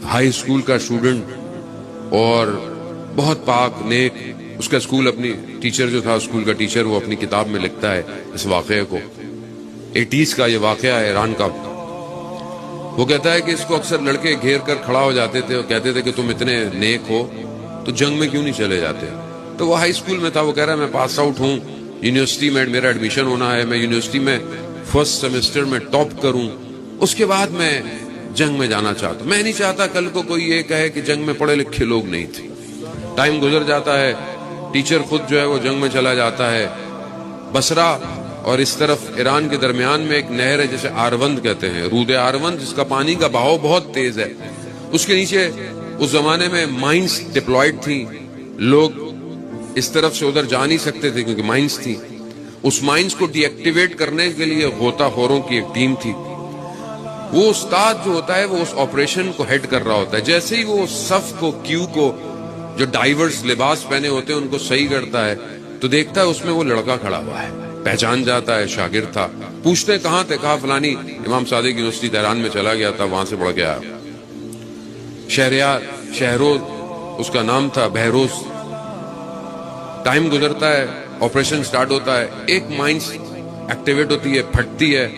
High school کا student اور بہت پاک نیک. اس کا اسکول اپنی ٹیچر جو تھا اسکول کا ٹیچر وہ اپنی کتاب میں لکھتا ہے اس واقعے کو. 80s کا یہ واقعہ ہے ایران کا. وہ کہتا ہے کہ اس کو اکثر لڑکے گھیر کر کھڑا ہو جاتے تھے اور کہتے تھے کہ تم اتنے نیک ہو تو جنگ میں کیوں نہیں چلے جاتے. تو وہ ہائی اسکول میں تھا. وہ کہہ رہا ہے میں پاس آؤٹ ہوں, یونیورسٹی میں میرا ایڈمیشن ہونا ہے, میں یونیورسٹی میں فرسٹ سیمسٹر میں ٹاپ کروں, اس کے بعد میں جنگ میں جانا چاہتا ہوں. میں نہیں چاہتا کل کو کوئی یہ کہے کہ جنگ میں پڑھے لکھے لوگ نہیں تھے. ٹائم گزر جاتا ہے, ٹیچر خود جو ہے وہ جنگ میں چلا جاتا ہے. بصرہ اور اس طرف ایران کے درمیان میں ایک نہر ہے جسے آروند کہتے ہیں, رود آروند, جس کا پانی کا بہاؤ بہت تیز ہے. اس کے نیچے اس زمانے میں مائنز ڈپلوائڈ تھیں. لوگ اس طرف سے ادھر جا نہیں سکتے تھے کیونکہ مائنز تھی. اس مائنز کو ڈی ایکٹیویٹ کرنے کے لیے غوطہ خوروں کی ایک ٹیم تھی. وہ استاد جو ہوتا ہے وہ اس آپریشن کو ہیڈ کر رہا ہوتا ہے. جیسے ہی وہ صف کو کیو کو جو ڈائیورس لباس پہنے ہوتے ہیں ان کو صحیح کرتا ہے تو دیکھتا ہے اس میں وہ لڑکا کھڑا ہوا ہے. پہچان جاتا ہے, شاگرد تھا. پوچھتے کہاں تھے, کہا فلانی امام صادق یونیورسٹی تہران میں چلا گیا تھا, وہاں سے پڑھ کے آیا. شہریار شہروز اس کا نام تھا, بہروز. ٹائم گزرتا ہے, آپریشن سٹارٹ ہوتا ہے, ایک مائنڈ ایکٹیویٹ ہوتی ہے, پھٹتی ہے.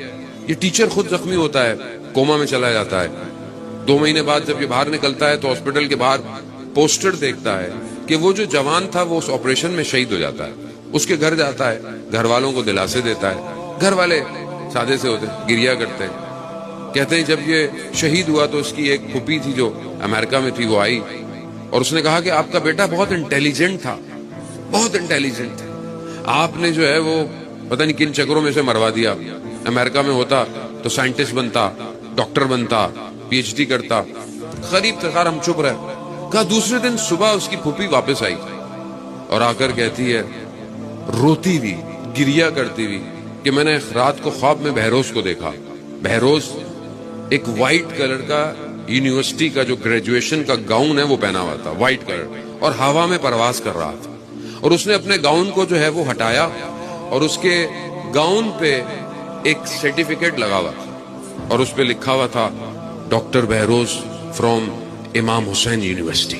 یہ ٹیچر خود زخمی ہوتا ہے, کوما میں چلا جاتا ہے. 2 مہینے بعد جب یہ باہر نکلتا ہے تو ہاسپٹل کے باہر پوسٹر دیکھتا ہے کہ وہ جو جوان تھا وہ اس آپریشن میں شہید ہو جاتا ہے. اس کے گھر جاتا ہے, گھر والوں کو دلاسے دیتا ہے. گھر والے سادے سے ہوتے ہیں, گریا کرتے ہیں. کہتے ہیں جب یہ شہید ہوا تو اس کی ایک پھوپھی تھی جو امریکہ میں تھی, وہ آئی اور اس نے کہا کہ آپ کا بیٹا بہت انٹیلیجنٹ تھا, بہت انٹیلیجنٹ تھا. آپ نے جو ہے وہ پتہ نہیں کن چکروں میں سے مروا دیا. امریکہ میں ہوتا تو سائنٹسٹ بنتا, ڈاکٹر بنتا, پی ایچ ڈی کرتا. غریب تخار ہم چپ رہے. کہا دوسرے دن صبح اس کی پھوپھی واپس آئی اور آ کر کہتی ہے روتی ہوئی, گریا کرتی ہوئی کہ میں نے رات کو خواب میں بہروز کو دیکھا. بہروز ایک وائٹ کلر کا یونیورسٹی کا جو گریجویشن کا گاؤن ہے وہ پہنا ہوا تھا, وائٹ کلر, اور ہوا میں پرواز کر رہا تھا. اور اس نے اپنے گاؤن کو جو ہے وہ ہٹایا اور اس کے گاؤن پہ ایک سرٹیفکیٹ لگا ہوا تھا اور اس پہ لکھا ہوا تھا ڈاکٹر بہروز فرام امام حسین یونیورسٹی.